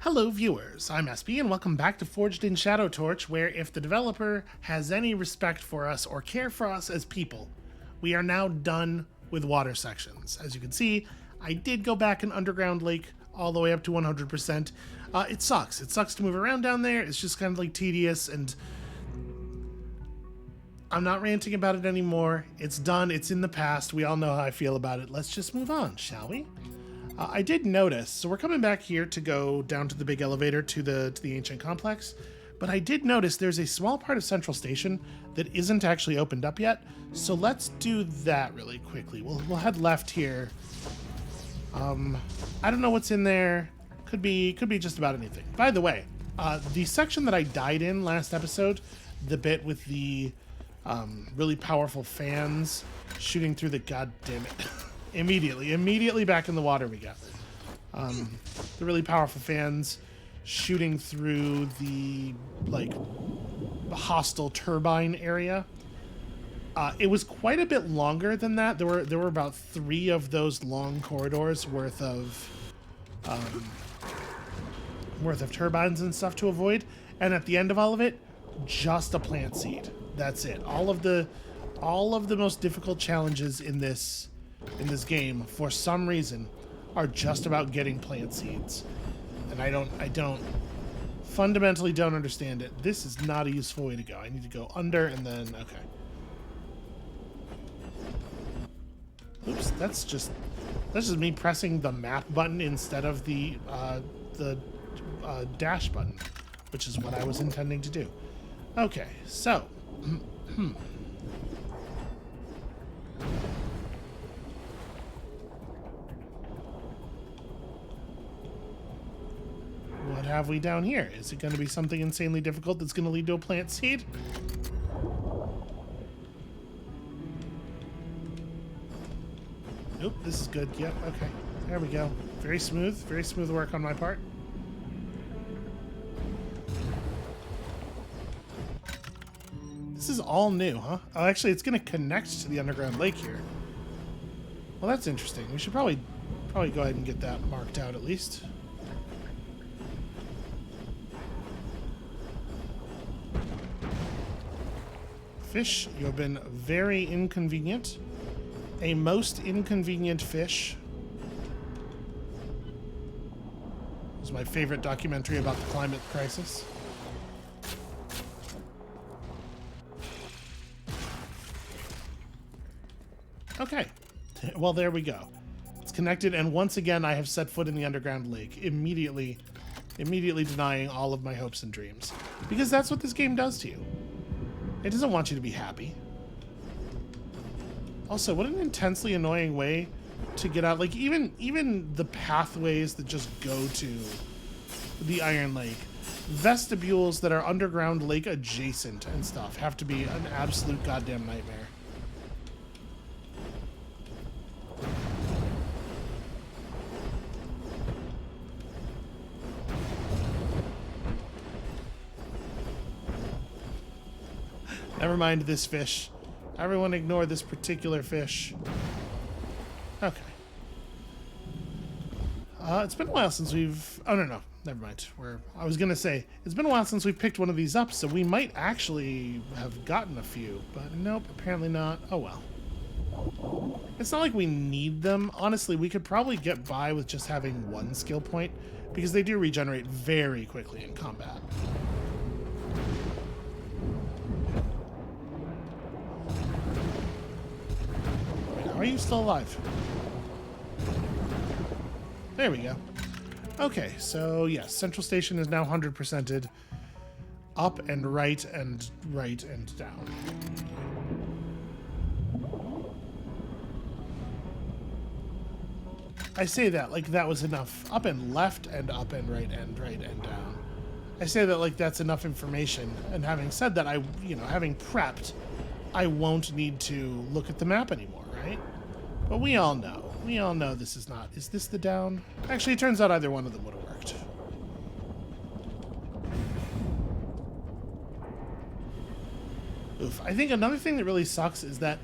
Hello viewers, I'm SB and welcome back to Forged in Shadow Torch, where if the developer has any respect for us or care for us as people, we are now done with water sections. As you can see, I did go back in Underground Lake all the way up to 100%. It sucks. It sucks to move around down there. It's just kind of like tedious, and I'm not ranting about it anymore. It's done. It's in the past. We all know how I feel about it. Let's just move on, shall we? I did notice, so we're coming back here to go down to the big elevator to the ancient complex, but I did notice there's a small part of Central Station that isn't actually opened up yet, so let's do that really quickly. We'll head left here. I don't know what's in there. Could be just about anything. By the way, the section that I died in last episode, the bit with the really powerful fans shooting through the goddamn it. Immediately back in the water we go. The really powerful fans shooting through the hostile turbine area. It was quite a bit longer than that. There were about 3 of those long corridors worth of turbines and stuff to avoid. And at the end of all of it, just a plant seed. That's it. All of the most difficult challenges in this game, for some reason, are just about getting plant seeds. And I fundamentally don't understand it. This is not a useful way to go. I need to go under and then, okay. Oops, that's just me pressing the map button instead of the dash button, which is what I was intending to do. Okay, so, what have we down here? Is it going to be something insanely difficult that's going to lead to a plant seed? Nope, this is good. Yep, okay. There we go. Very smooth work on my part. This is all new, huh? Oh, actually, it's going to connect to the underground lake here. Well, that's interesting. We should probably go ahead and get that marked out at least. Fish, you have been very inconvenient. A most inconvenient fish. It was my favorite documentary about the climate crisis. Okay. Well, there we go. It's connected, and once again I have set foot in the underground lake, immediately denying all of my hopes and dreams. Because that's what this game does to you. It doesn't want you to be happy. Also, what an intensely annoying way to get out. Like, even the pathways that just go to the Iron Lake, vestibules that are underground lake adjacent and stuff, have to be an absolute goddamn nightmare. Never mind this fish. Everyone ignore this particular fish. Okay. It's been a while since we've... Oh, no. Never mind. I was going to say, it's been a while since we've picked one of these up, so we might actually have gotten a few. But nope, apparently not. Oh, well. It's not like we need them. Honestly, we could probably get by with just having 1 skill point, because they do regenerate very quickly in combat. Are you still alive? There we go. Okay, so yes, Central Station is now 100%ed. Up and right and down. I say that like that was enough. Up and left and up and right and down. I say that like that's enough information. And having said that, having prepped, I won't need to look at the map anymore. Right? But we all know this is not. Is this the down? Actually, it turns out either one of them would have worked. Oof. I think another thing that really sucks is that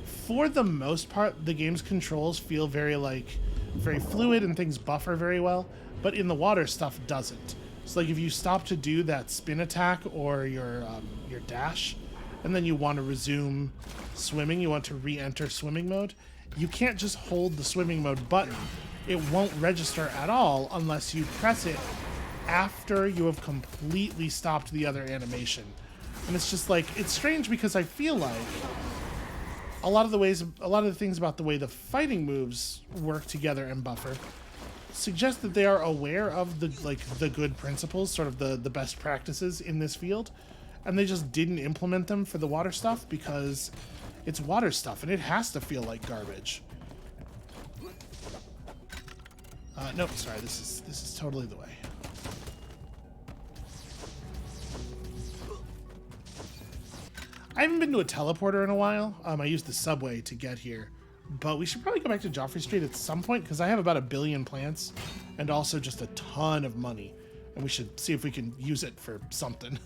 for the most part, the game's controls feel very like very fluid and things buffer very well, but in the water stuff doesn't. So like if you stop to do that spin attack or your dash, and then you want to resume swimming, you want to re-enter swimming mode, you can't just hold the swimming mode button. It won't register at all unless you press it after you have completely stopped the other animation. And it's just like, it's strange because I feel like a lot of the things about the way the fighting moves work together and buffer suggest that they are aware of the good principles, sort of the best practices in this field, and they just didn't implement them for the water stuff because it's water stuff and it has to feel like garbage. Nope, sorry, this is totally the way. I haven't been to a teleporter in a while. I used the subway to get here, but we should probably go back to Joffrey Street at some point because I have about 1 billion plants and also just a ton of money, and we should see if we can use it for something.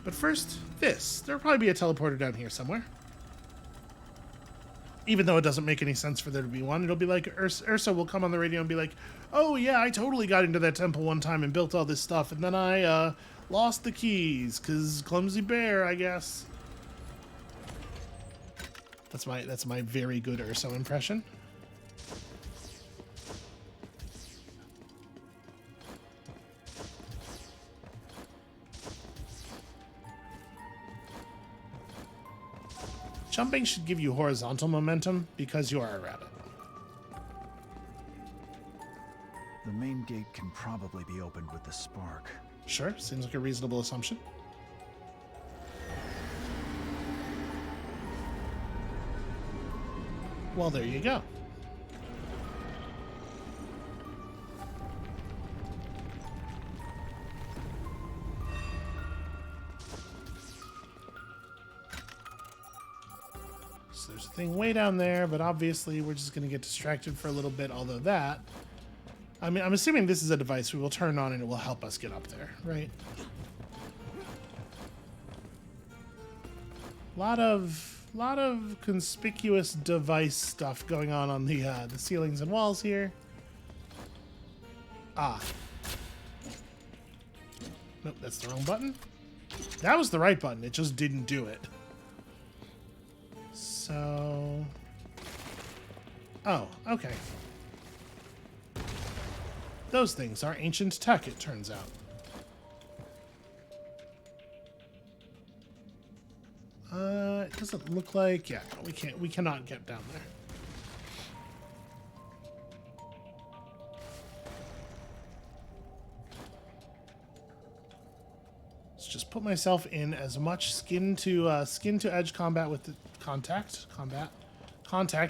But first, this. There'll probably be a teleporter down here somewhere. Even though it doesn't make any sense for there to be one, it'll be like Ursa will come on the radio and be like, "Oh yeah, I totally got into that temple one time and built all this stuff, and then I lost the keys because clumsy bear, I guess." That's my very good Ursa impression. Jumping should give you horizontal momentum because you are a rabbit. The main gate can probably be opened with the spark. Sure, seems like a reasonable assumption. Well, there you go. So there's a thing way down there, but obviously we're just going to get distracted for a little bit, although that... I mean, I'm assuming this is a device we will turn on and it will help us get up there, right? Lot of conspicuous device stuff going on the ceilings and walls here. Ah. Nope, that's the wrong button. That was the right button, it just didn't do it. So... Oh, okay. Those things are ancient tech, it turns out. It doesn't look like... Yeah, no, we cannot get down there. Let's just put myself in as much skin to edge combat with the contact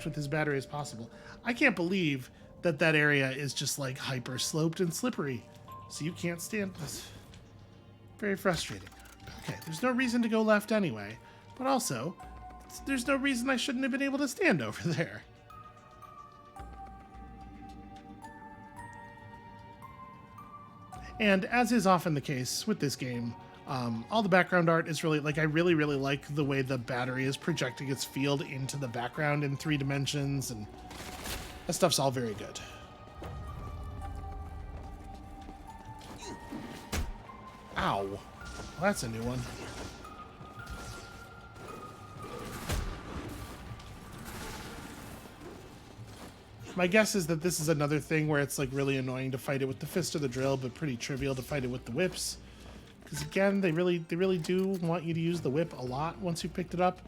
with his battery as possible. I can't believe that area is just like hyper sloped and slippery, so you can't stand this. Very frustrating. Okay, there's no reason to go left anyway, but also there's no reason I shouldn't have been able to stand over there. And as is often the case with this game, all the background art is really, like, I really like the way the battery is projecting its field into the background in 3 dimensions, and that stuff's all very good. Ow. Well, that's a new one. My guess is that this is another thing where it's like really annoying to fight it with the fist or the drill, but pretty trivial to fight it with the whips. Because again, they really do want you to use the whip a lot once you picked it up.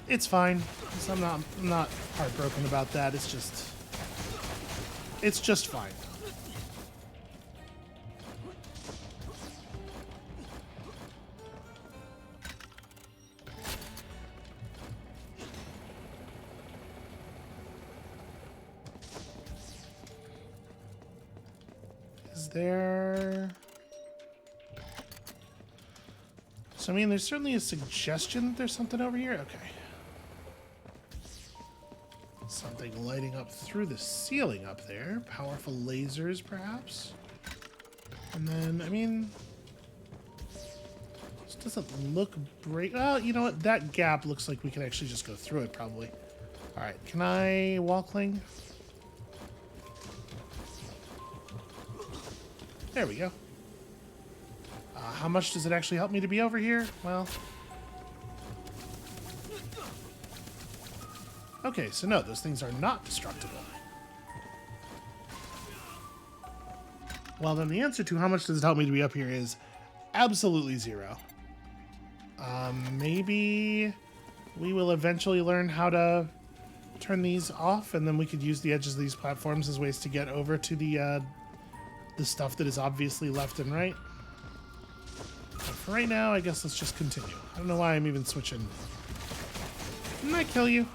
It's fine. I'm not heartbroken about that. It's just fine. Is there... So, I mean, there's certainly a suggestion that there's something over here. Okay. Something lighting up through the ceiling up there. Powerful lasers, perhaps? And then, I mean... This doesn't look great. Well, you know what? That gap looks like we can actually just go through it, probably. Alright, can I walkling? There we go. How much does it actually help me to be over here? Well... Okay, so no, those things are not destructible. Well, then the answer to how much does it help me to be up here is absolutely 0. Maybe we will eventually learn how to turn these off, and then we could use the edges of these platforms as ways to get over to the stuff that is obviously left and right. But for right now, I guess let's just continue. I don't know why I'm even switching. Didn't I kill you?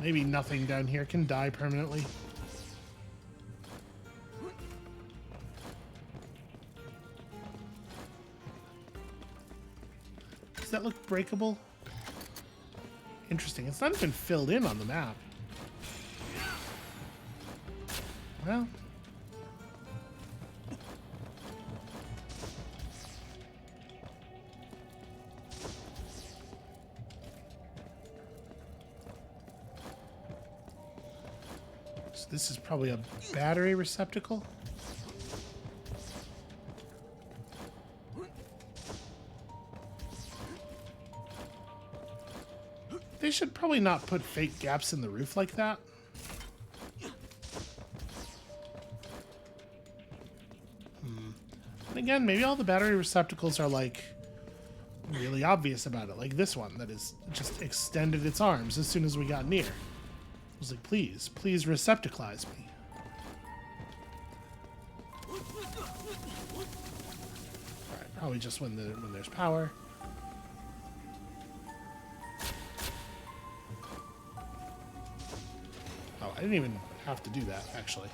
Maybe nothing down here can die permanently. Does that look breakable? Interesting. It's not even filled in on the map. Well. So this is probably a battery receptacle. They should probably not put fake gaps in the roof like that. And again, maybe all the battery receptacles are like really obvious about it. Like this one that is just extended its arms as soon as we got near. I was like, please, please receptaclize me. Alright, probably just when there's power. Oh, I didn't even have to do that, actually.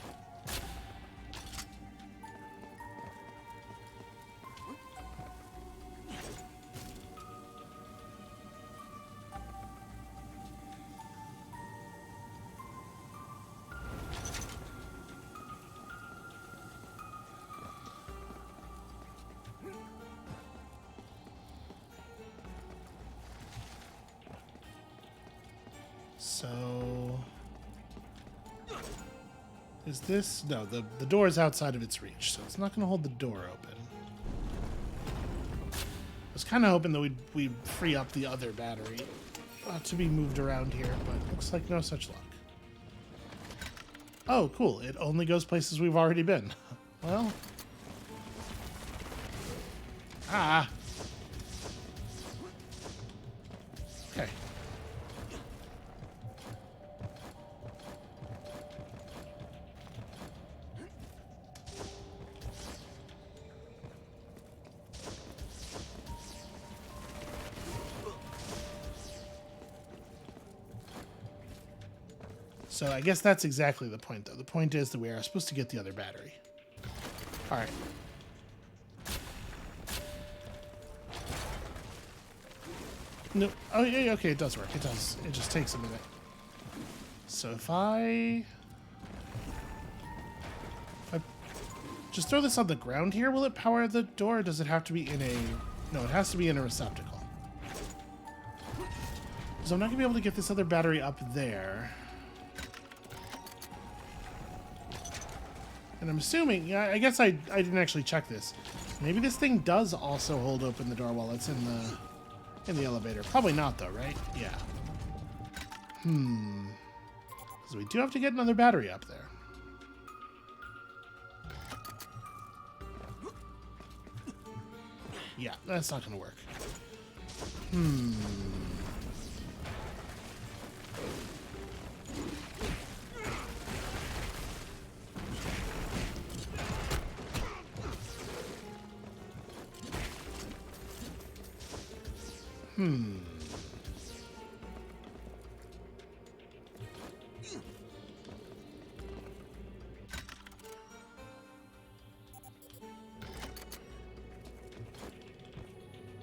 So... is this... no, the door is outside of its reach, so it's not going to hold the door open. I was kind of hoping that we'd free up the other battery to be moved around here, but looks like no such luck. Oh, cool. It only goes places we've already been. Well... ah! Okay. So I guess that's exactly the point, though. The point is that we are supposed to get the other battery. All right. No. Oh, yeah, okay, it does work. It does. It just takes a minute. So if I just throw this on the ground here, will it power the door, or does it have to be in a... no, it has to be in a receptacle. So I'm not going to be able to get this other battery up there. And I'm assuming, yeah, I guess I didn't actually check this. Maybe this thing does also hold open the door while it's in the elevator. Probably not, though, right? Yeah. Because we do have to get another battery up there. Yeah, that's not going to work.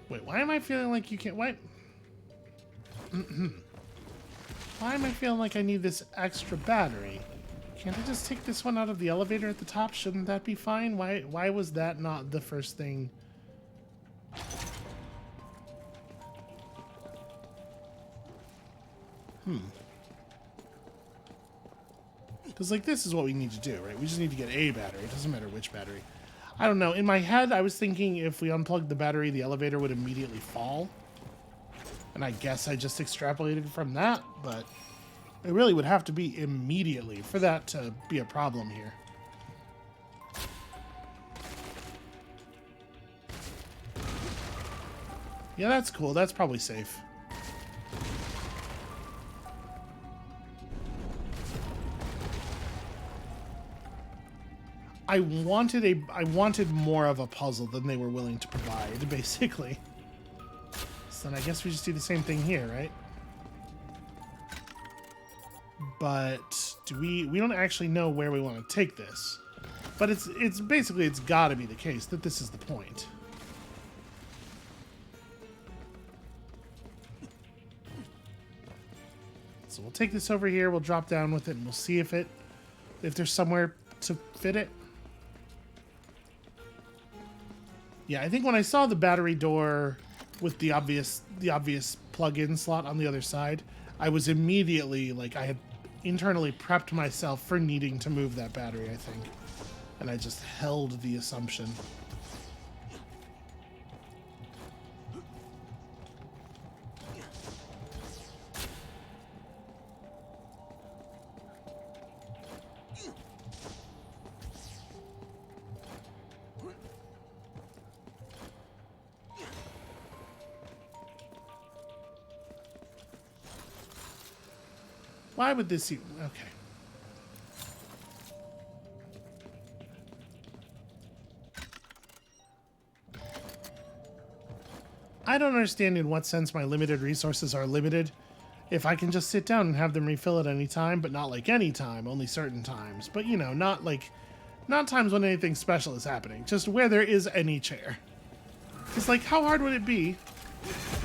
Wait, why am I feeling like you can't... What? Why am I feeling like I need this extra battery? Can't I just take this one out of the elevator at the top? Shouldn't that be fine? Why was that not the first thing? Because, like, this is what we need to do, right? We just need to get a battery. It doesn't matter which battery. I don't know. In my head, I was thinking if we unplugged the battery, the elevator would immediately fall. And I guess I just extrapolated from that, but it really would have to be immediately for that to be a problem here. Yeah, that's cool. That's probably safe. I wanted more of a puzzle than they were willing to provide, basically. So then I guess we just do the same thing here, right? But we don't actually know where we want to take this. But it's basically, it's got to be the case that this is the point. So we'll take this over here, we'll drop down with it, and we'll see if there's somewhere to fit it. Yeah, I think when I saw the battery door with the obvious plug-in slot on the other side, I was immediately, like, I had internally prepped myself for needing to move that battery, I think. And I just held the assumption. Why would this even... Okay. I don't understand in what sense my limited resources are limited. If I can just sit down and have them refill at any time, but not like any time, only certain times. But, you know, not times when anything special is happening. Just where there is any chair. It's like, how hard would it be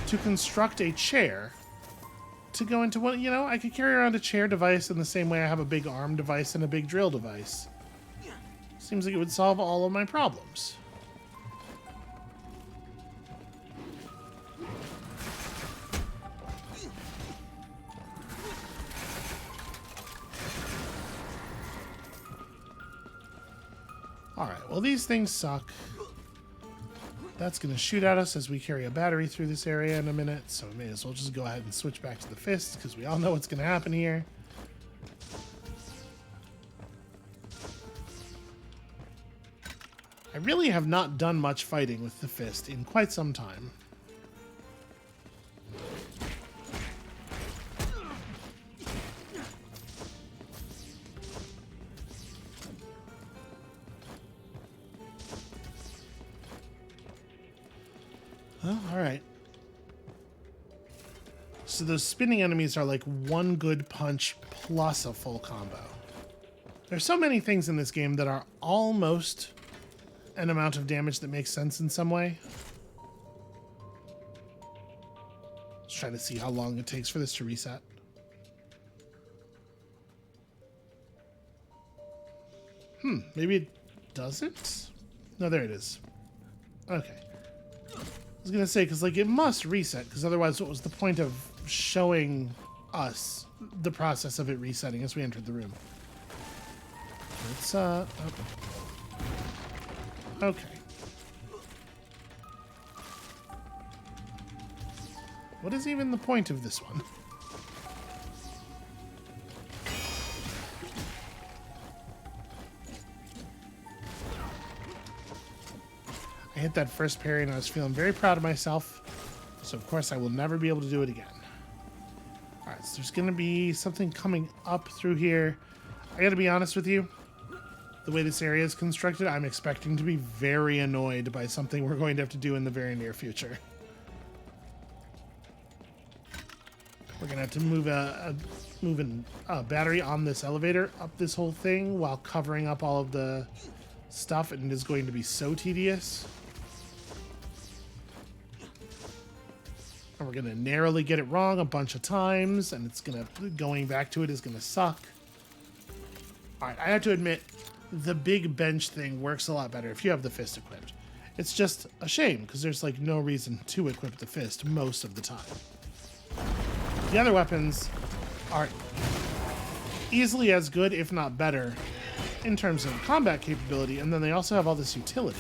to construct a chair to go into what, you know, I could carry around a chair device in the same way I have a big arm device and a big drill device. Seems like it would solve all of my problems. Alright, well these things suck. That's going to shoot at us as we carry a battery through this area in a minute, so we may as well just go ahead and switch back to the fist, because we all know what's going to happen here. I really have not done much fighting with the fist in quite some time. Oh, alright. So those spinning enemies are like one good punch plus a full combo. There's so many things in this game that are almost an amount of damage that makes sense in some way. Just trying to see how long it takes for this to reset. Maybe it doesn't? No, there it is. Okay. I was going to say, because, like, it must reset, because otherwise what was the point of showing us the process of it resetting as we entered the room? Let's, oh. Okay. What is even the point of this one? I hit that first parry and I was feeling very proud of myself. So of course I will never be able to do it again. Alright, so there's going to be something coming up through here. I gotta be honest with you. The way this area is constructed, I'm expecting to be very annoyed by something we're going to have to do in the very near future. We're going to have to move a battery on this elevator up this whole thing while covering up all of the stuff, and it is going to be so tedious. And we're going to narrowly get it wrong a bunch of times, and going back to it is going to suck. Alright, I have to admit, the big bench thing works a lot better if you have the fist equipped. It's just a shame, because there's like no reason to equip the fist most of the time. The other weapons are easily as good, if not better, in terms of combat capability, and then they also have all this utility.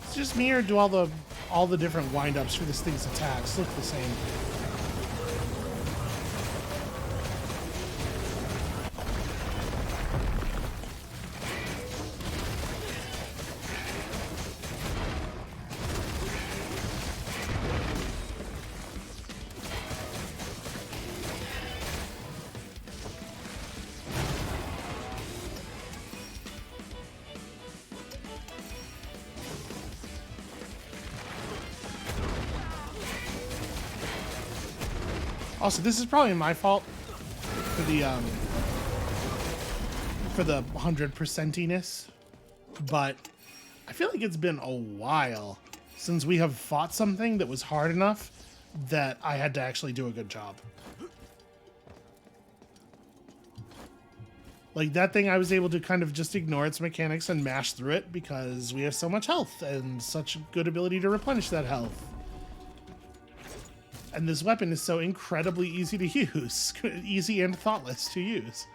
It's just me, or do all the different wind-ups for this thing's attacks look the same? Also, this is probably my fault for the 100%iness, but I feel like it's been a while since we have fought something that was hard enough that I had to actually do a good job. Like that thing, I was able to kind of just ignore its mechanics and mash through it because we have so much health and such good ability to replenish that health. And this weapon is so incredibly easy to use. Easy and thoughtless to use.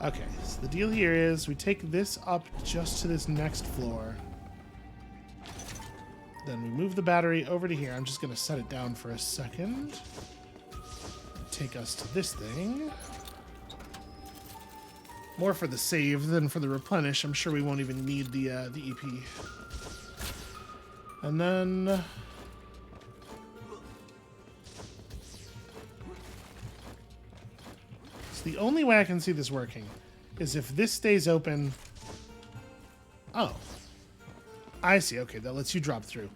Okay, so the deal here is we take this up just to this next floor. Then we move the battery over to here. I'm just going to set it down for a second. Take us to this thing. More for the save than for the replenish. I'm sure we won't even need the EP. And then... the only way I can see this working is if this stays open. Oh. I see. Okay, that lets you drop through.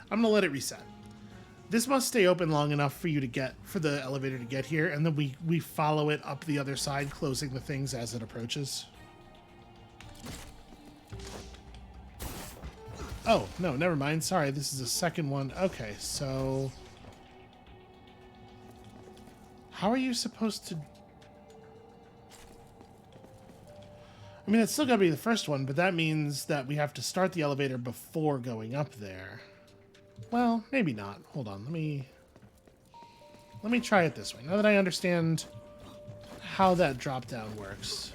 I'm going to let it reset. This must stay open long enough for you to get, for the elevator to get here, and then we follow it up the other side, closing the things as it approaches. Oh, no, never mind. Sorry, this is the second one. Okay, so... how are you supposed to... I mean, it's still gotta be the first one, but that means that we have to start the elevator before going up there. Well, maybe not. Hold on, let me try it this way. Now that I understand how that drop down works.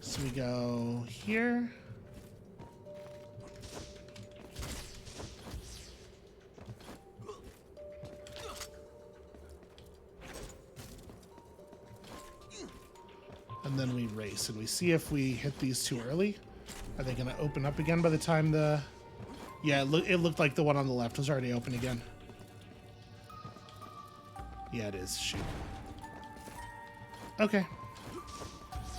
So we go here. And then we race, and we see if we hit these too early. Are they going to open up again by the time the... yeah, it looked like the one on the left was already open again. Yeah, it is. Shoot. Okay.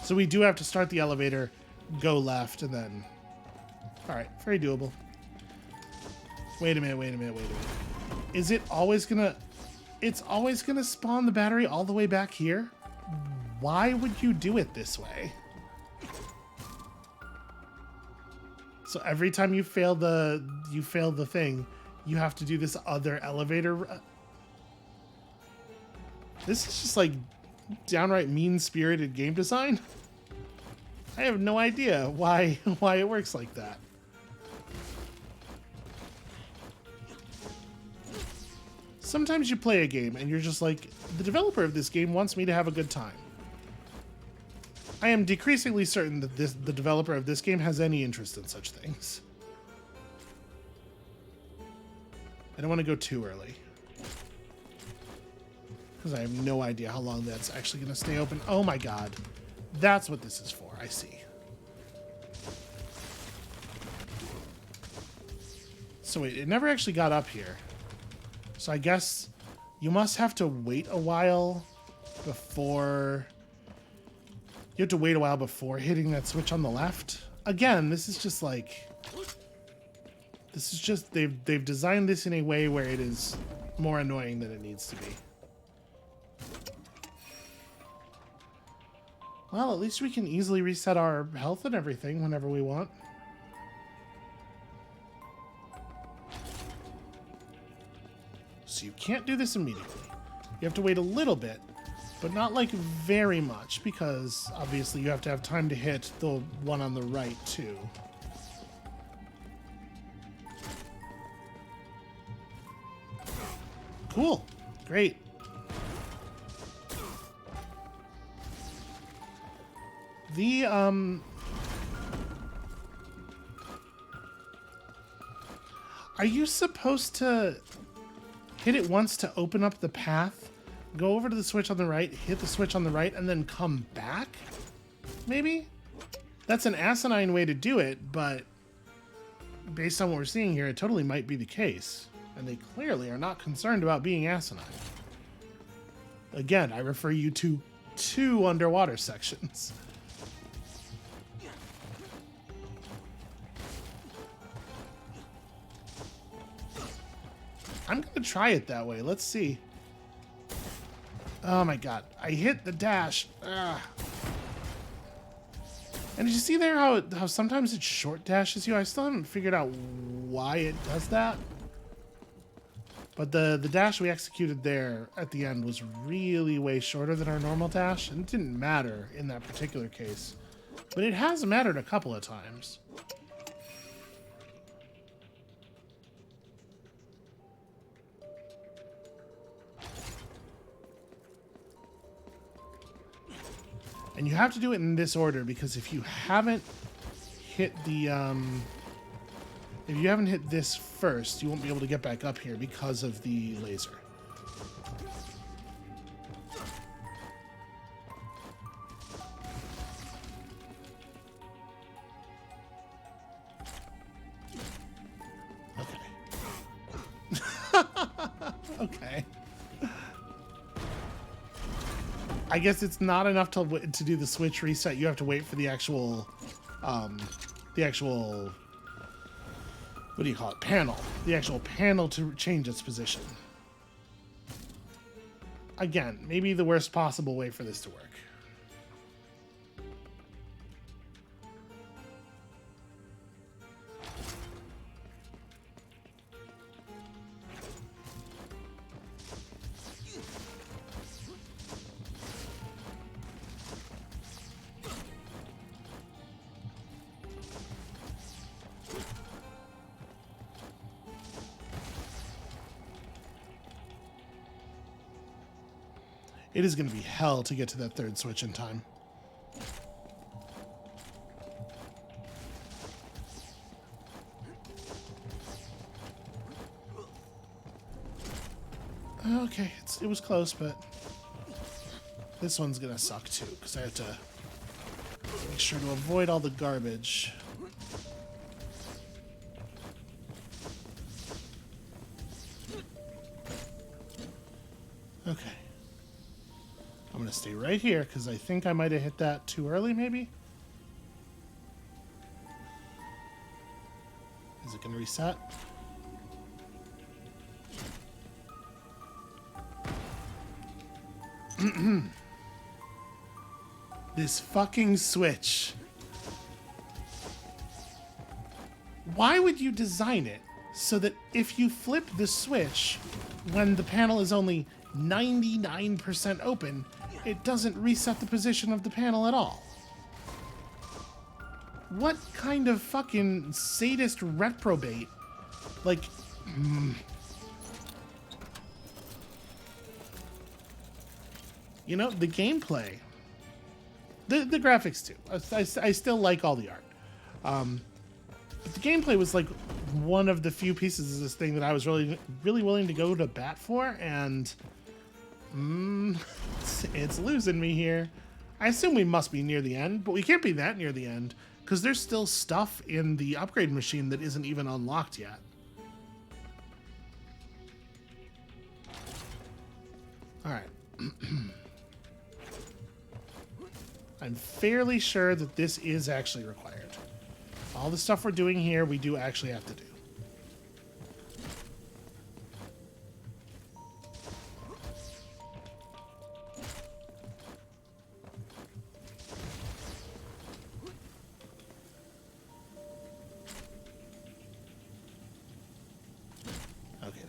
So we do have to start the elevator, go left, and then... alright, very doable. Wait a minute. Is it always going to... it's always going to spawn the battery all the way back here? Why would you do it this way? So every time you fail the thing, you have to do this other elevator. This is just like downright mean-spirited game design. I have no idea why it works like that. Sometimes you play a game and you're just like, the developer of this game wants me to have a good time. I am decreasingly certain that the developer of this game has any interest in such things. I don't want to go too early, because I have no idea how long that's actually going to stay open. Oh my god. That's what this is for. I see. So wait, it never actually got up here. So I guess you must have to wait a while before... you have to wait a while before hitting that switch on the left. Again, this is just like... this is just... they've designed this in a way where it is more annoying than it needs to be. Well, at least we can easily reset our health and everything whenever we want. So you can't do this immediately. You have to wait a little bit, but not like very much, because obviously you have to have time to hit the one on the right too. Cool. Great. The, are you supposed to hit it once to open up the path, go over to the switch on the right, hit the switch on the right, and then come back? Maybe? That's an asinine way to do it, but based on what we're seeing here, it totally might be the case. And they clearly are not concerned about being asinine. Again, I refer you to 2 underwater sections. I'm gonna try it that way. Let's see. Oh my god. I hit the dash. Ugh. And did you see there how sometimes it short dashes you? I still haven't figured out why it does that. But the dash we executed there at the end was really way shorter than our normal dash, and it didn't matter in that particular case. But it has mattered a couple of times. And you have to do it in this order, because if you haven't hit the, if you haven't hit this first, you won't be able to get back up here because of the laser. Okay. Okay. I guess it's not enough to do the switch reset. You have to wait for the actual, what do you call it? Panel. The actual panel to change its position. Again, maybe the worst possible way for this to work. It is going to be hell to get to that 3rd switch in time. Okay, it was close, but this one's going to suck too, because I have to make sure to avoid all the garbage. Okay. I'm going to stay right here, because I think I might have hit that too early, maybe? Is it going to reset? This fucking switch. Why would you design it so that if you flip the switch when the panel is only 99% open, it doesn't reset the position of the panel at all? What kind of fucking sadist reprobate? Like, you know, the gameplay, the graphics too. I still like all the art. But the gameplay was like one of the few pieces of this thing that I was really willing to go to bat for, and it's losing me here. I assume we must be near the end, but we can't be that near the end, because there's still stuff in the upgrade machine that isn't even unlocked yet. Alright. I'm fairly sure that this is actually required. All the stuff we're doing here, we do actually have to do.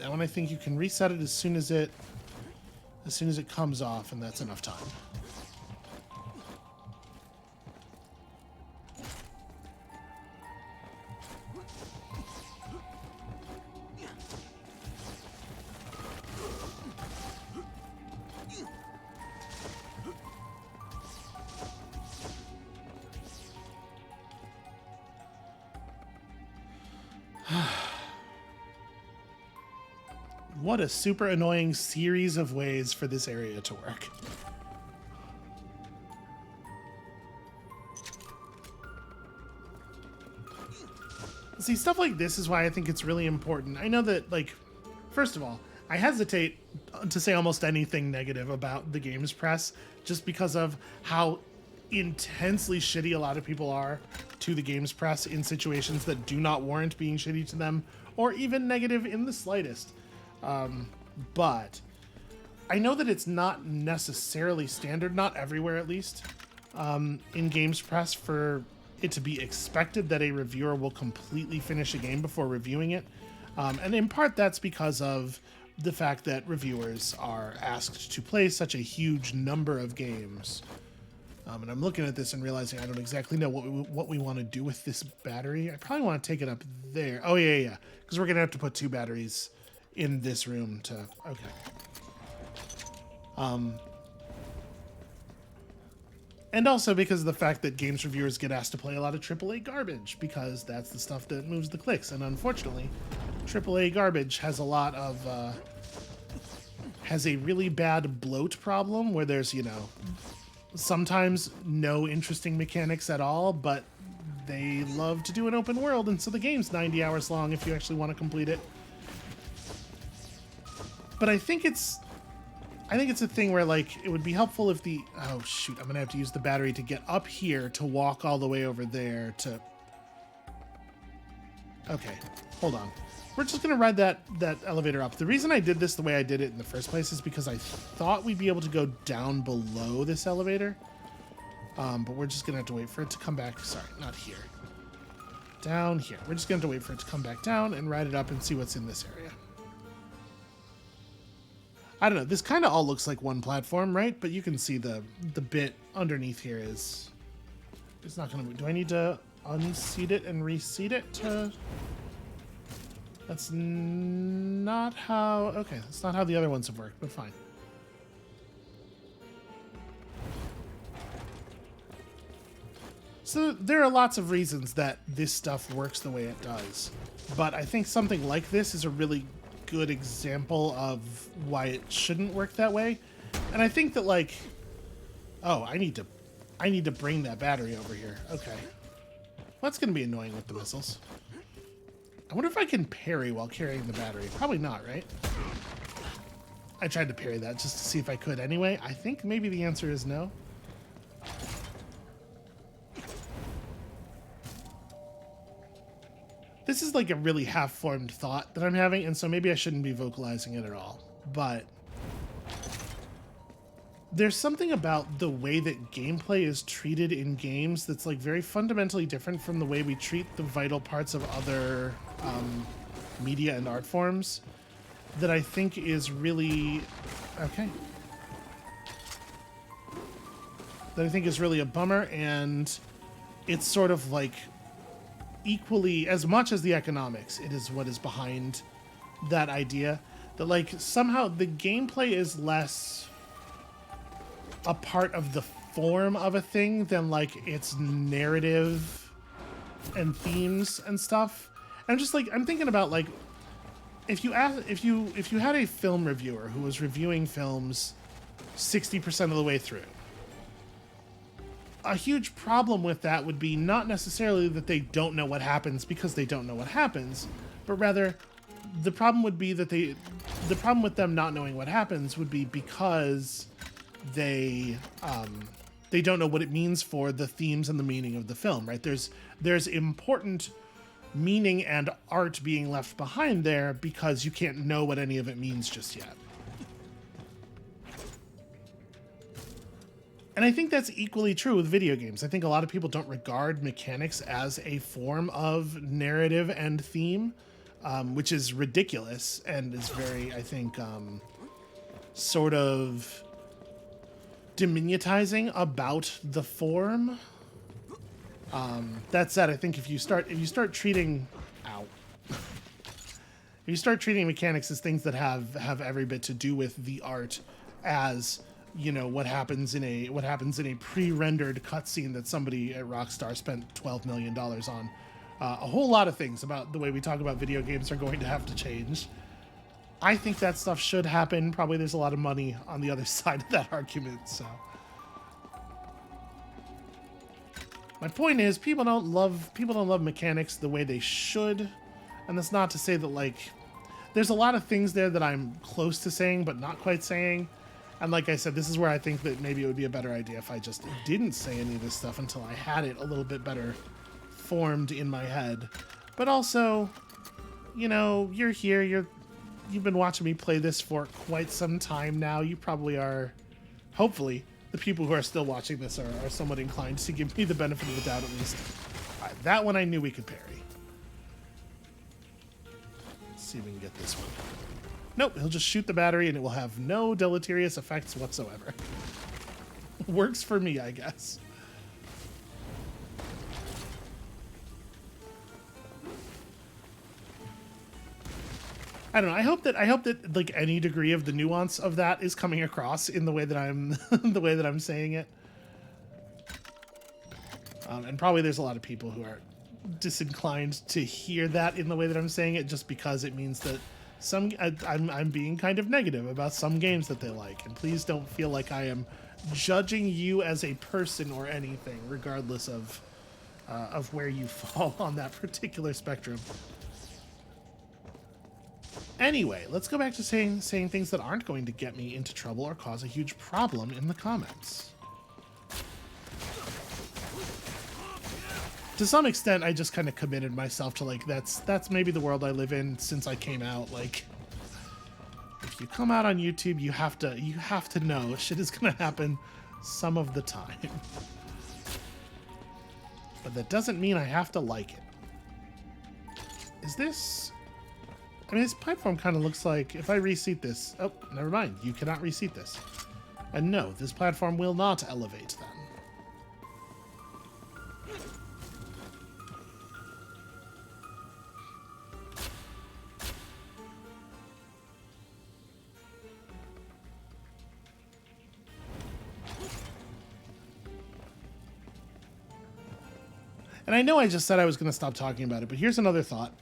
now, and I think you can reset it as soon as it comes off, and that's enough time. What a super annoying series of ways for this area to work. See, stuff like this is why I think it's really important. I know that, like, first of all, I hesitate to say almost anything negative about the games press just because of how intensely shitty a lot of people are to the games press in situations that do not warrant being shitty to them or even negative in the slightest. But I know that it's not necessarily standard, not everywhere at least, in games press for it to be expected that a reviewer will completely finish a game before reviewing it. And in part that's because of the fact that reviewers are asked to play such a huge number of games. And I'm looking at this and realizing I don't exactly know what we want to do with this battery. I probably want to take it up there. Oh, yeah. Because we're going to have to put 2 batteries in this room to... Okay. And also because of the fact that games reviewers get asked to play a lot of AAA garbage, because that's the stuff that moves the clicks. And unfortunately, AAA garbage has a lot of... has a really bad bloat problem where there's, you know, sometimes no interesting mechanics at all, but they love to do an open world, and so the game's 90 hours long if you actually want to complete it. But I think it's a thing where, like, it would be helpful if the... Oh, shoot. I'm going to have to use the battery to get up here to walk all the way over there to... Okay. Hold on. We're just going to ride that elevator up. The reason I did this the way I did it in the first place is because I thought we'd be able to go down below this elevator. But we're just going to have to wait for it to come back. Sorry, not here. Down here. We're just going to have to wait for it to come back down and ride it up and see what's in this area. I don't know. This kind of all looks like one platform, right? But you can see the bit underneath here is... It's not going to... Do I need to unseat it and reseat it to... That's not how... Okay, that's not how the other ones have worked, but fine. So there are lots of reasons that this stuff works the way it does. But I think something like this is a really good example of why it shouldn't work that way. And I think that, like... Oh, I need to bring that battery over here. Okay. Well, that's going to be annoying with the missiles. I wonder if I can parry while carrying the battery. Probably not, right? I tried to parry that just to see if I could anyway. I think maybe the answer is no. This is like a really half-formed thought that I'm having, and so maybe I shouldn't be vocalizing it at all. But there's something about the way that gameplay is treated in games that's like very fundamentally different from the way we treat the vital parts of other media and art forms that I think is really... Okay. That I think is really a bummer, and it's sort of like equally, as much as the economics, it is what is behind that idea that, like, somehow the gameplay is less a part of the form of a thing than like its narrative and themes and stuff. And I'm just like, I'm thinking about, like, if you had a film reviewer who was reviewing films 60% of the way through, a huge problem with that would be not necessarily that they don't know what happens because they don't know what happens, but rather the problem would be that the problem with them not knowing what happens would be because they don't know what it means for the themes and the meaning of the film, right? There's important meaning and art being left behind there because you can't know what any of it means just yet. And I think that's equally true with video games. I think a lot of people don't regard mechanics as a form of narrative and theme. which is ridiculous and is very, I think, sort of diminutizing about the form. That said, I think if you start treating, ow, if you start treating mechanics as things that have every bit to do with the art, as you know, what happens in a pre-rendered cutscene that somebody at Rockstar spent $12 million on, a whole lot of things about the way we talk about video games are going to have to change. I think that stuff should happen. Probably there's a lot of money on the other side of that argument, so. My point is, people don't love mechanics the way they should. And that's not to say that, like, there's a lot of things there that I'm close to saying, but not quite saying. And like I said, this is where I think that maybe it would be a better idea if I just didn't say any of this stuff until I had it a little bit better formed in my head. But also, you know, you're here, you've been watching me play this for quite some time now. You probably are, hopefully, the people who are still watching this are somewhat inclined to give me the benefit of the doubt at least. That one I knew we could parry. Let's see if we can get this one. Nope, he'll just shoot the battery and it will have no deleterious effects whatsoever. Works for me, I guess. I don't know. I hope that like any degree of the nuance of that is coming across in the way that I'm saying it. And probably there's a lot of people who are disinclined to hear that in the way that I'm saying it, just because it means that I'm being kind of negative about some games that they like. And please don't feel like I am judging you as a person or anything, regardless of where you fall on that particular spectrum. Anyway, let's go back to saying things that aren't going to get me into trouble or cause a huge problem in the comments. To some extent, I just kind of committed myself to, like, that's maybe the world I live in since I came out. Like, if you come out on YouTube, you have to know shit is gonna happen some of the time. But that doesn't mean I have to like it. Is this... I mean, this platform kind of looks like, if I reseat this... Oh, never mind. You cannot reseat this. And no, this platform will not elevate then. And I know I just said I was going to stop talking about it, but here's another thought.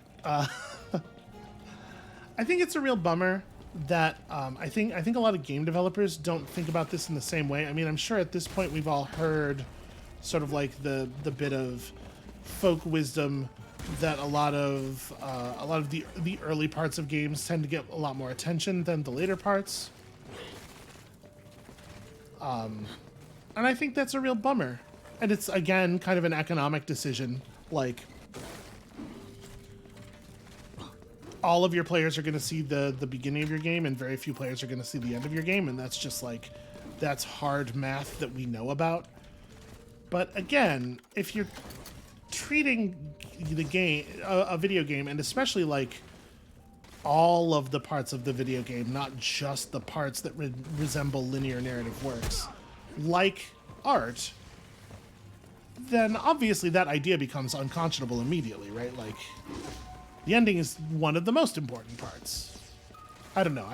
I think it's a real bummer that I think a lot of game developers don't think about this in the same way. I mean, I'm sure at this point we've all heard sort of like the bit of folk wisdom that a lot of the early parts of games tend to get a lot more attention than the later parts. And I think that's a real bummer. And it's, again, kind of an economic decision. Like, all of your players are going to see the beginning of your game, and very few players are going to see the end of your game, and that's just, like, that's hard math that we know about. But, again, if you're treating the game, a video game, and especially, like, all of the parts of the video game, not just the parts that resemble linear narrative works, like art... then obviously that idea becomes unconscionable immediately, right? Like, the ending is one of the most important parts. I don't know,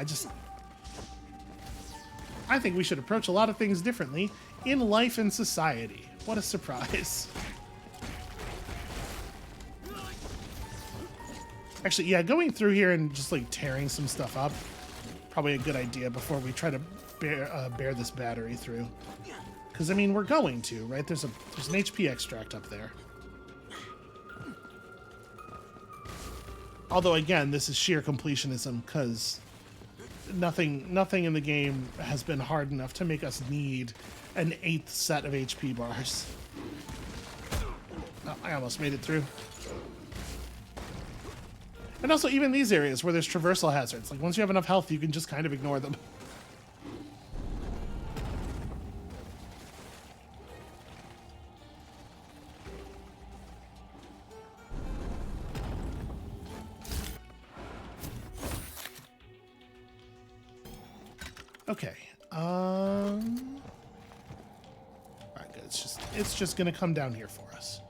I think we should approach a lot of things differently in life and society. What a surprise. Actually, yeah, going through here and just, like, tearing some stuff up, probably a good idea before we try to bear this battery through. Because, I mean, we're going to, right? There's an HP extract up there. Although, again, this is sheer completionism, because nothing in the game has been hard enough to make us need an 8th set of HP bars. Oh, I almost made it through. And also, even these areas where there's traversal hazards, like, once you have enough health, you can just kind of ignore them. Okay. All right, good. It's just gonna come down here for us.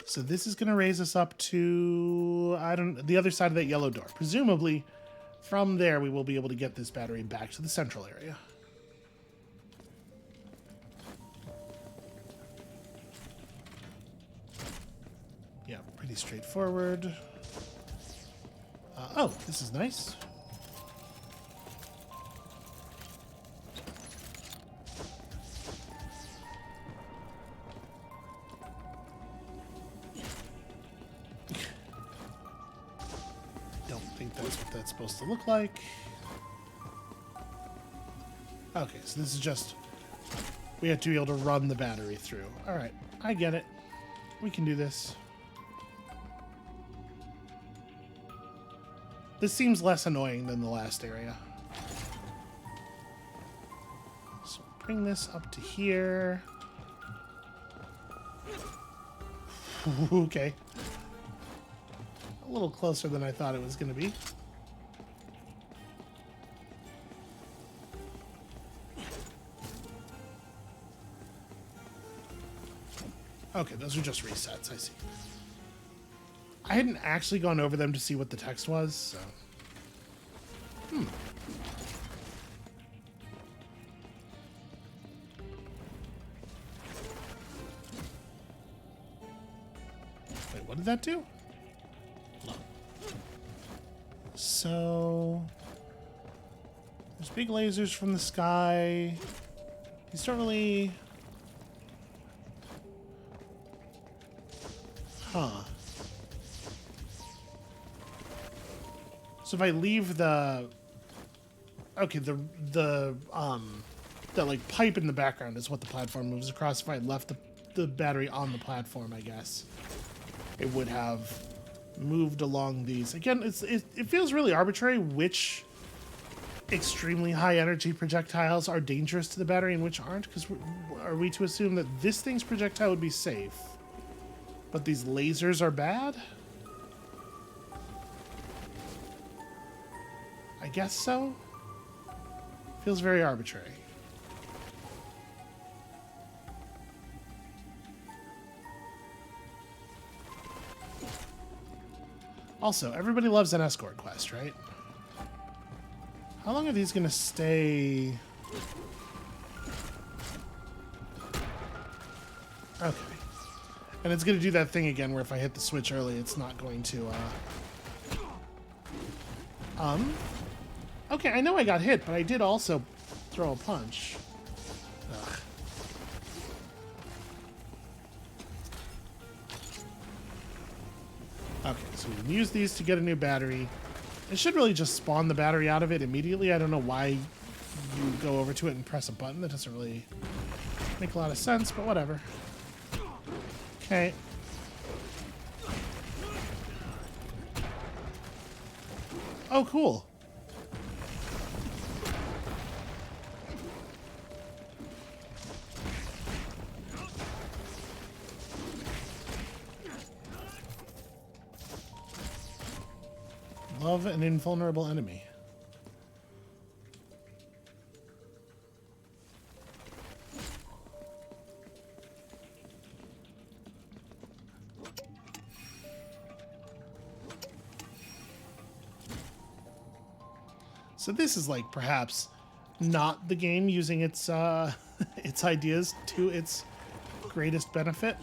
So this is gonna raise us up to the other side of that yellow door. Presumably, from there we will be able to get this battery back to the central area. Yeah, pretty straightforward. Oh, this is nice. Don't think that's what that's supposed to look like. Okay, so this is just... we have to be able to run the battery through. Alright, I get it. We can do this. This seems less annoying than the last area. So bring this up to here. Okay. A little closer than I thought it was going to be. Okay, those are just resets, I see. I hadn't actually gone over them to see what the text was, so... Wait, what did that do? So... there's big lasers from the sky. These don't really... Huh. So if I leave the... okay, the like pipe in the background is what the platform moves across. If I left the battery on the platform, I guess it would have moved along these. Again, it feels really arbitrary which extremely high energy projectiles are dangerous to the battery and which aren't, because are we to assume that this thing's projectile would be safe, but these lasers are bad? I guess so. Feels very arbitrary. Also, everybody loves an escort quest, right? How long are these gonna stay? Okay. And it's gonna do that thing again where if I hit the switch early, it's not going to, okay, I know I got hit, but I did also throw a punch. Ugh. Okay, so we can use these to get a new battery. It should really just spawn the battery out of it immediately. I don't know why you go over to it and press a button. That doesn't really make a lot of sense, but whatever. Okay. Oh, cool. Love an invulnerable enemy. So this is like perhaps not the game using its its ideas to its greatest benefit.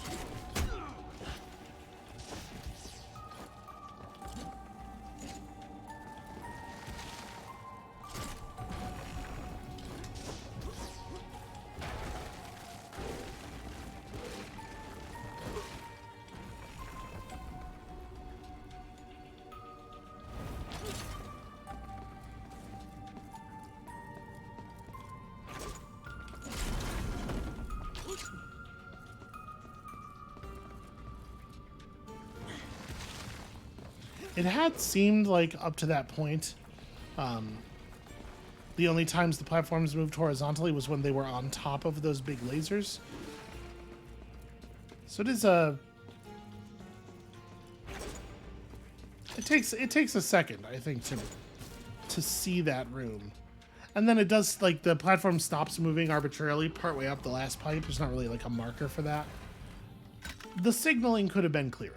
It had seemed like up to that point, the only times the platforms moved horizontally was when they were on top of those big lasers. So it It takes a second, I think, to see that room. And then it does, like, the platform stops moving arbitrarily partway up the last pipe. There's not really, like, a marker for that. The signaling could have been clearer.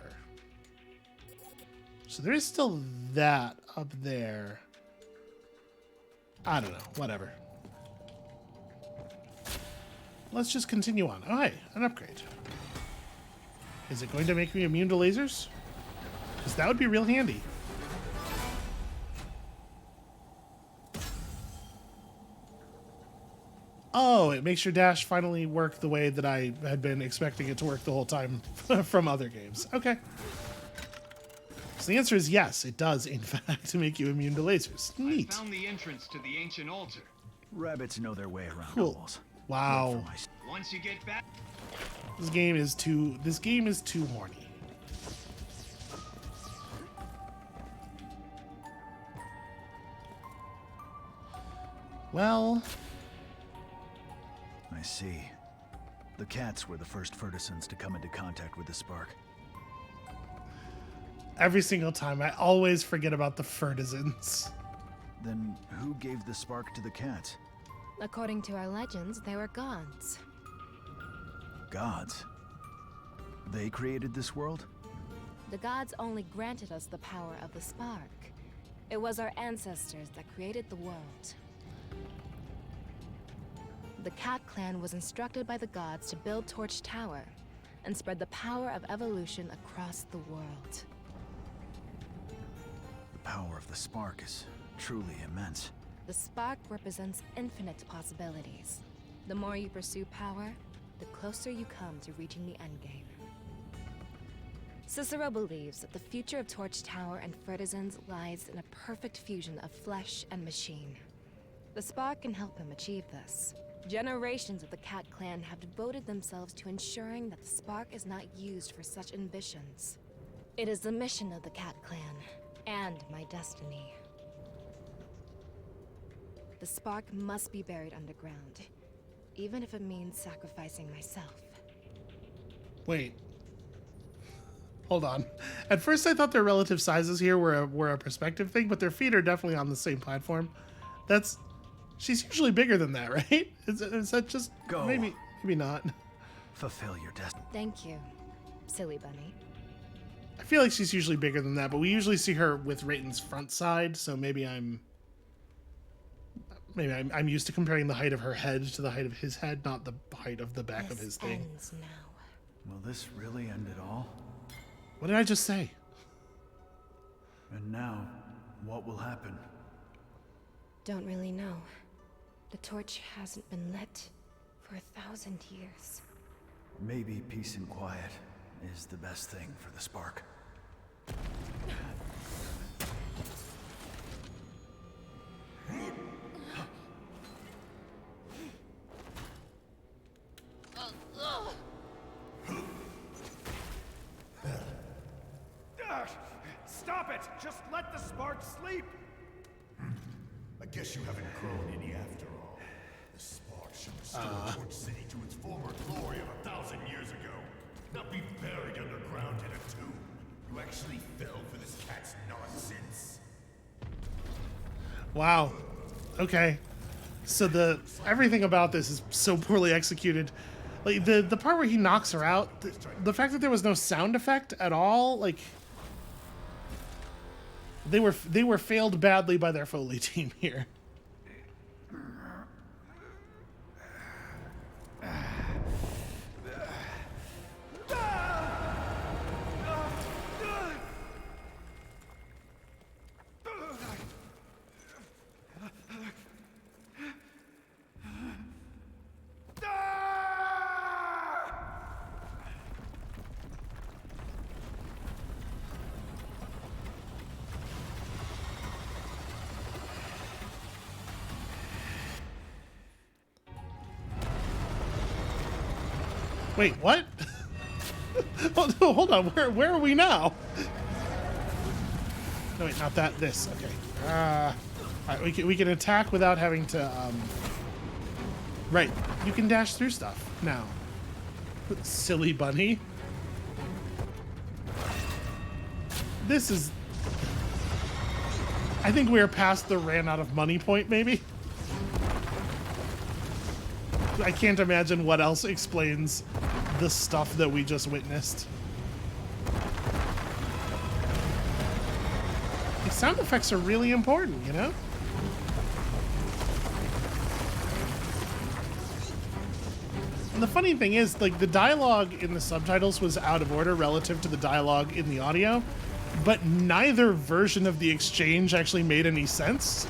So there is still that up there. I don't know. Whatever. Let's just continue on. Oh, hey, an upgrade. Is it going to make me immune to lasers? Because that would be real handy. Oh, it makes your dash finally work the way that I had been expecting it to work the whole time from other games. Okay. So the answer is yes, it does, in fact, make you immune to lasers. Neat. I found the entrance to the ancient altar. Rabbits know their way around Cool. walls. Wow. Once you get back, This game is too horny. Well, I see. The cats were the first Fertisons to come into contact with the spark. every single time I always forget about the Fertisons. Then who gave the spark to the cats? According to our legends, they were gods. Gods? They created this world? The gods only granted us the power of the spark. It was our ancestors that created the world. The Cat Clan was instructed by the gods to build Torch Tower and spread the power of evolution across the world. The power of the spark is truly immense. The spark represents infinite possibilities. The more you pursue power, the closer you come to reaching the endgame. Cicero believes that the future of Torch Tower and Fertisons lies in a perfect fusion of flesh and machine. The spark can help him achieve this. Generations of the Cat Clan have devoted themselves to ensuring that the spark is not used for such ambitions. It is the mission of the Cat Clan, and my destiny. The spark must be buried underground, even if it means sacrificing myself. Wait. Hold on. At first I thought their relative sizes here were a perspective thing, but their feet are definitely on the same platform. She's usually bigger than that, right? Is that just... Go. Maybe not. Fulfill your destiny. Thank you, silly bunny. I feel like she's usually bigger than that, but we usually see her with Rayton's front side, so maybe I'm used to comparing the height of her head to the height of his head, not the height of the back of his thing. Ends now. Will this really end it all? What did I just say? And now, what will happen? Don't really know. The torch hasn't been lit for 1,000 years. Maybe peace and quiet is the best thing for the spark. Stop it! Just let the spark sleep! I guess you haven't grown any after all. The spark should restore Torch City to its former glory of 1,000 years ago. Not be buried underground in a tomb. You actually fell for this cat's nonsense. Wow. Okay. So everything about this is so poorly executed. Like the part where he knocks her out, the fact that there was no sound effect at all, like they were failed badly by their Foley team here. Wait, what? Hold on, where are we now? No, wait, not that. This. Okay. All right, we can attack without having to. Right, you can dash through stuff now. Silly bunny. This is I think we're past the ran out of money point, maybe. I can't imagine what else explains the stuff that we just witnessed. These sound effects are really important, you know? And the funny thing is, like, the dialogue in the subtitles was out of order relative to the dialogue in the audio, but neither version of the exchange actually made any sense.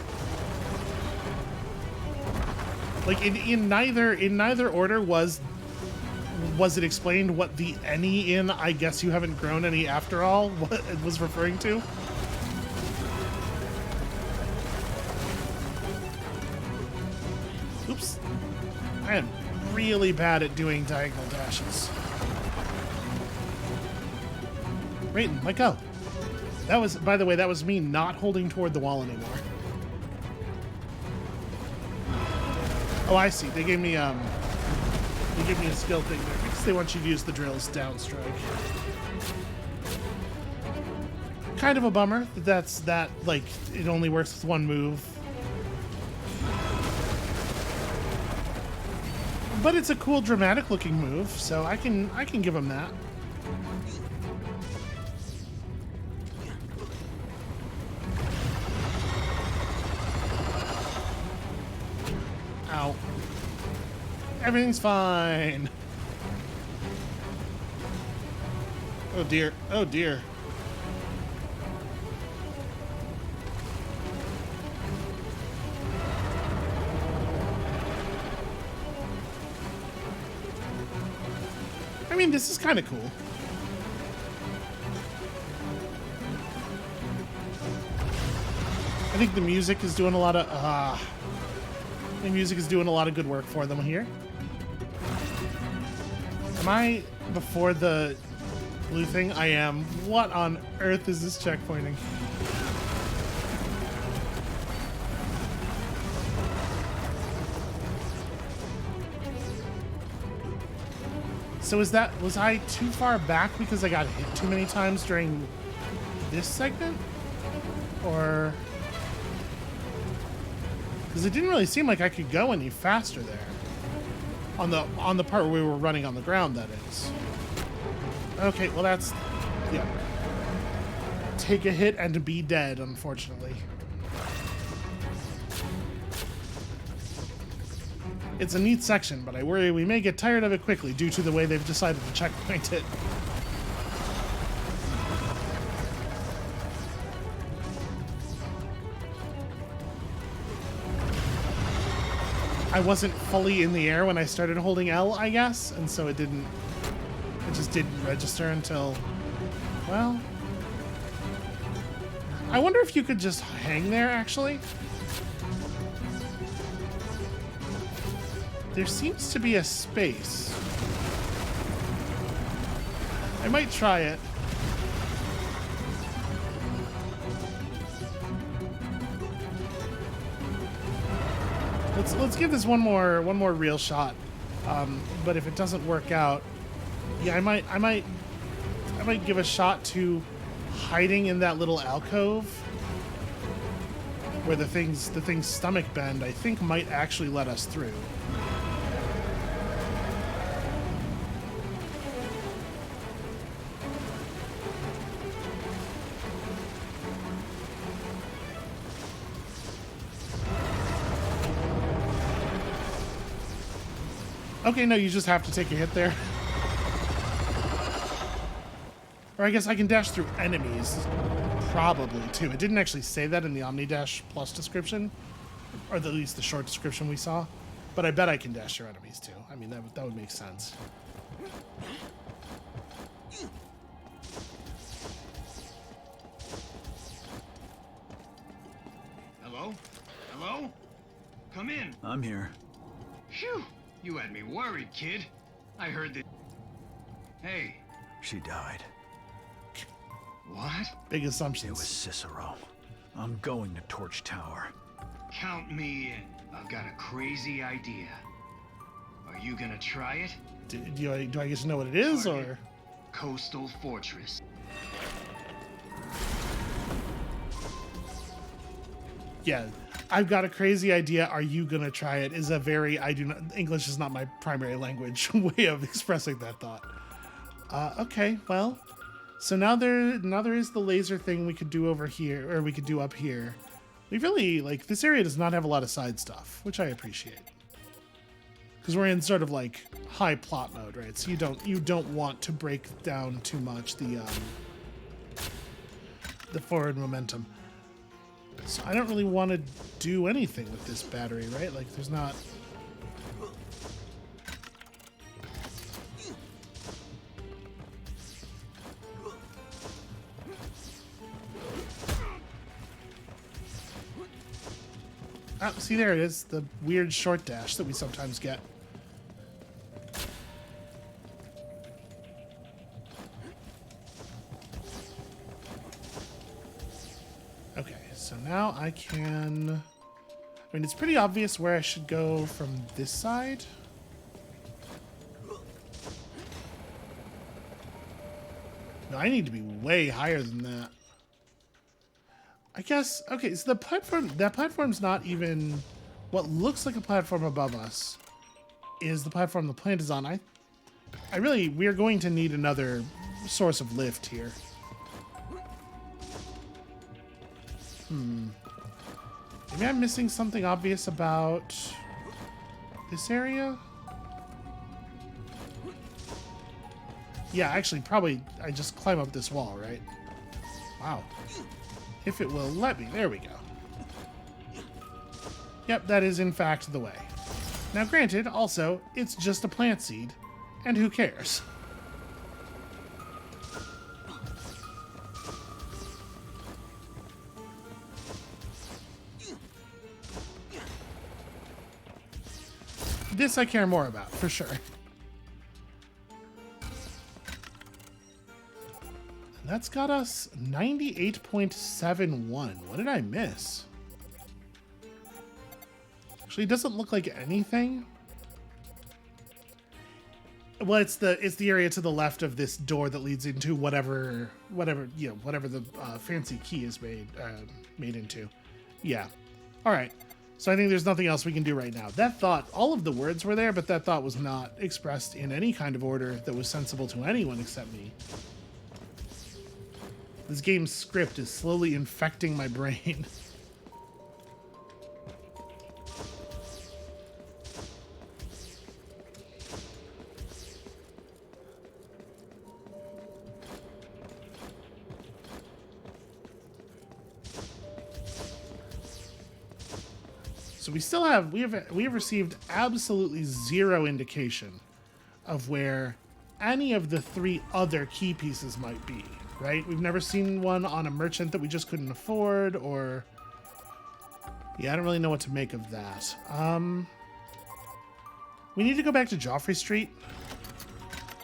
Like, in neither order was it explained what the any in I guess you haven't grown any after all what it was referring to. Oops. I am really bad at doing diagonal dashes. Rayton, let go. That was, by the way, that was me not holding toward the wall anymore. Oh, I see. They gave me a skill thing there because they want you to use the drill's down strike. Kind of a bummer that like it only works with one move. But it's a cool dramatic looking move, so I can give him that. Ow. Everything's fine. Oh dear. Oh dear. I mean, this is kind of cool. I think the music is doing a lot of the music is doing a lot of good work for them here. Am I before the blue thing? I am. What on earth is this checkpointing? So was I too far back because I got hit too many times during this segment? Or... because it didn't really seem like I could go any faster there. On the part where we were running on the ground, that is. Okay, well that's... yeah. Take a hit and be dead, unfortunately. It's a neat section, but I worry we may get tired of it quickly due to the way they've decided to checkpoint it. I wasn't fully in the air when I started holding L, I guess, and so it just didn't register until, well, I wonder if you could just hang there, actually. There seems to be a space. I might try it. Let's give this one more real shot. But if it doesn't work out, yeah, I might give a shot to hiding in that little alcove where the thing's stomach bend. I think might actually let us through. Okay, no, you just have to take a hit there. Or I guess I can dash through enemies. Probably, too. It didn't actually say that in the OmniDash Plus description. Or at least the short description we saw. But I bet I can dash through enemies, too. I mean, that would make sense. Hello? Hello? Come in. I'm here. Phew! You had me worried, kid. I heard that... Hey. She died. What? Big It was assumptions. Cicero. I'm going to Torch Tower. Count me in. I've got a crazy idea. Are you gonna try it? Do I get to know what it is, or...? Coastal Fortress. Yeah, I've got a crazy idea. Are you gonna try it? Is a very English is not my primary language way of expressing that thought. Okay, well, so now there is the laser thing we could do over here, or we could do up here. We really like this area does not have a lot of side stuff, which I appreciate. Because we're in sort of like high plot mode, right? So you don't want to break down too much the forward momentum. So I don't really want to do anything with this battery, right? Like there's not. Oh, see, there it is. The weird short dash that we sometimes get. Okay, so now I can... I mean, it's pretty obvious where I should go from this side. No, I need to be way higher than that. I guess, okay, so that platform's not even what looks like a platform above us is the platform the plant is on. We're going to need another source of lift here. Maybe I'm missing something obvious about this area? Yeah, actually, probably I just climb up this wall, right? Wow. If it will let me. There we go. Yep, that is in fact the way. Now granted, also, it's just a plant seed, and who cares? This I care more about, for sure. That's got us 98.71. What did I miss? Actually, it doesn't look like anything. Well, it's the area to the left of this door that leads into whatever the fancy key is made into. Yeah. All right. So I think there's nothing else we can do right now. That thought, all of the words were there, but that thought was not expressed in any kind of order that was sensible to anyone except me. This game's script is slowly infecting my brain. So we have received absolutely zero indication of where any of the three other key pieces might be, right? We've never seen one on a merchant that we just couldn't afford, or yeah, I don't really know what to make of that. We need to go back to Joffrey Street.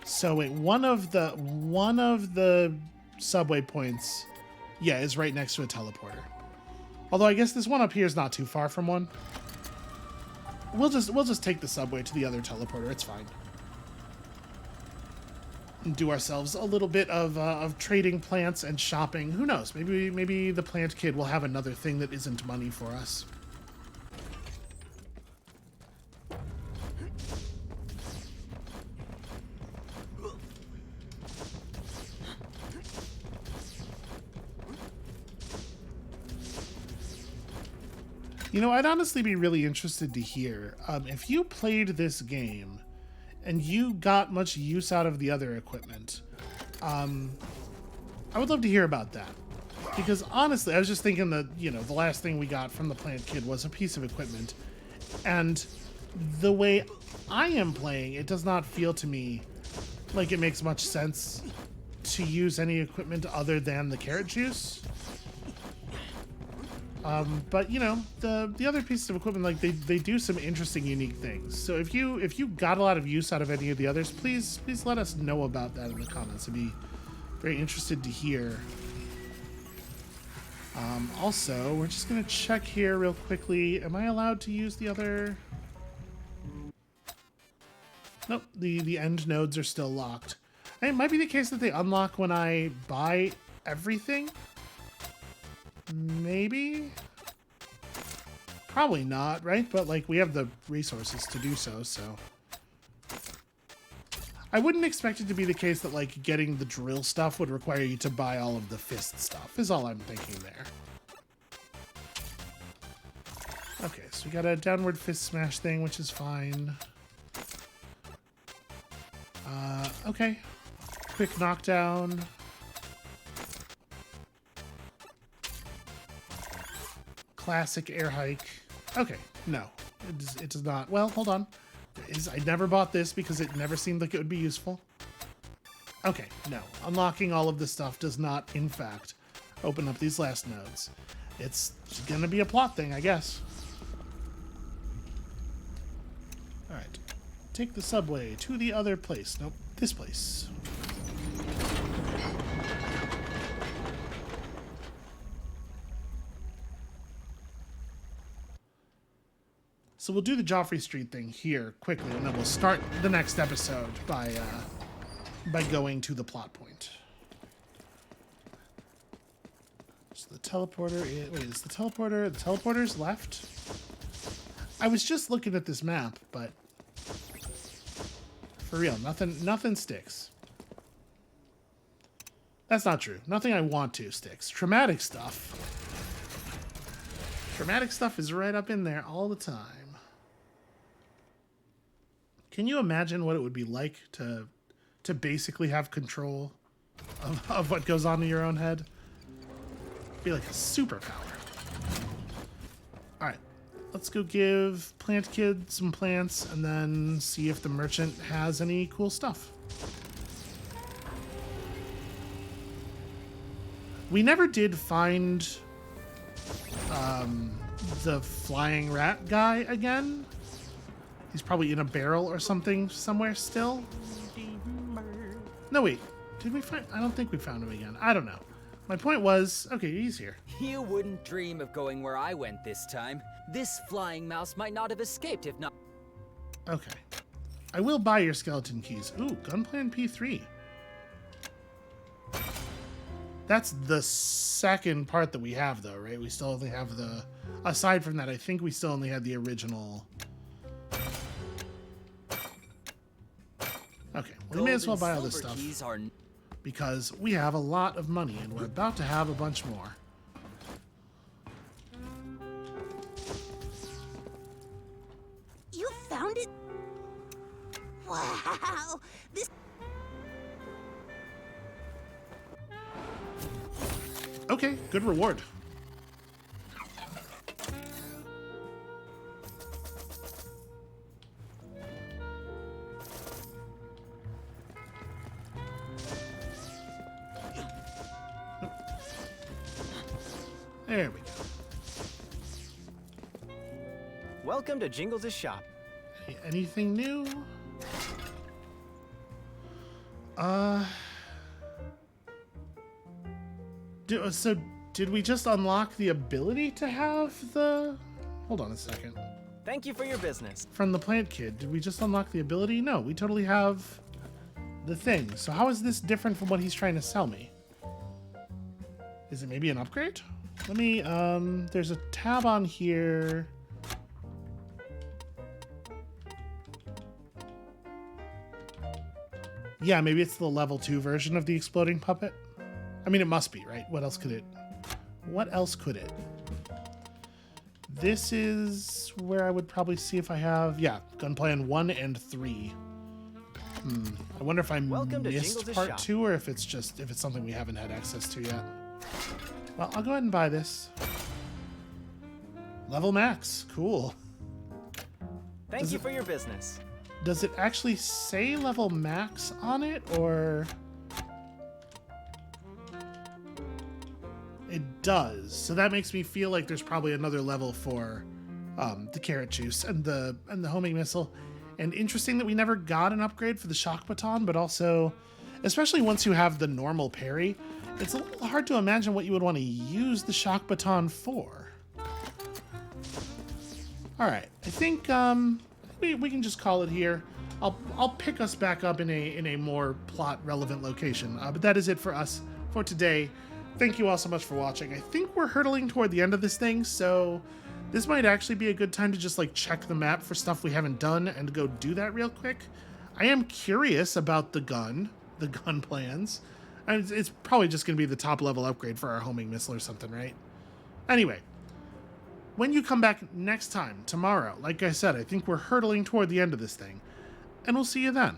So wait, one of the subway points, yeah, is right next to a teleporter. Although I guess this one up here is not too far from one. We'll just take the subway to the other teleporter. It's fine. And do ourselves a little bit of trading plants and shopping. Who knows? Maybe the plant kid will have another thing that isn't money for us. You know, I'd honestly be really interested to hear if you played this game and you got much use out of the other equipment. I would love to hear about that. Because honestly, I was just thinking that, you know, the last thing we got from the plant kid was a piece of equipment. And the way I am playing, it does not feel to me like it makes much sense to use any equipment other than the carrot juice. But you know, the other pieces of equipment, like they do some interesting, unique things. So if you got a lot of use out of any of the others, please let us know about that in the comments. I'd be very interested to hear. Also, we're just gonna check here real quickly. Am I allowed to use the other? Nope, the end nodes are still locked. It might be the case that they unlock when I buy everything. Maybe? Probably not, right? But, like, we have the resources to do so, so... I wouldn't expect it to be the case that, like, getting the drill stuff would require you to buy all of the fist stuff, is all I'm thinking there. Okay, so we got a downward fist smash thing, which is fine. Okay. Quick knockdown. Classic air hike. Okay, no. It does not. Well, hold on. I never bought this because it never seemed like it would be useful. Okay, no. Unlocking all of this stuff does not, in fact, open up these last nodes. It's gonna be a plot thing, I guess. Alright. Take the subway to the other place. Nope, this place. So we'll do the Joffrey Street thing here quickly, and then we'll start the next episode by going to the plot point. So the teleporter is... Wait, is the teleporter... The teleporter's left? I was just looking at this map, but... For real, nothing sticks. That's not true. Nothing I want to sticks. Traumatic stuff. Traumatic stuff is right up in there all the time. Can you imagine what it would be like to basically have control of what goes on in your own head? It'd be like a superpower. Alright, let's go give Plant Kid some plants and then see if the merchant has any cool stuff. We never did find the flying rat guy again. He's probably in a barrel or something somewhere still. No, wait. Did we find... I don't think we found him again. I don't know. My point was... Okay, he's here. You wouldn't dream of going where I went this time. This flying mouse might not have escaped if not... Okay. I will buy your skeleton keys. Ooh, Gunplan P3. That's the second part that we have, though, right? We still only have the... Aside from that, I think we still only had the original... Okay, we may as well buy all this stuff. Because we have a lot of money, and we're about to have a bunch more. You found it? Wow! This... Okay, good reward. There we go. Welcome to Jingles' shop. Anything new? So did we just unlock the ability to have the... Hold on a second. Thank you for your business. From the Plant Kid, did we just unlock the ability? No, we totally have the thing. So how is this different from what he's trying to sell me? Is it maybe an upgrade? Let me, there's a tab on here. Yeah, maybe it's the level 2 version of the exploding puppet. I mean, it must be, right? What else could it? What else could it? This is where I would probably see if I have, yeah, Gunplan 1 and 3. I wonder if I missed part 2 or if it's something we haven't had access to yet. Well, I'll go ahead and buy this. Level max. Cool. Thank you for your business. Does it actually say level max on it, or... It does. So that makes me feel like there's probably another level for the carrot juice and the homing missile. And interesting that we never got an upgrade for the shock baton, but also, especially once you have the normal parry, it's a little hard to imagine what you would want to use the shock baton for. All right, I think we can just call it here. I'll pick us back up in a more plot relevant location. But that is it for us for today. Thank you all so much for watching. I think we're hurtling toward the end of this thing, so This might actually be a good time to just like check the map for stuff we haven't done and go do that real quick. I am curious about the gun plans. And it's probably just going to be the top level upgrade for our homing missile or something, right? Anyway, when you come back next time, tomorrow, like I said, I think we're hurtling toward the end of this thing, and we'll see you then.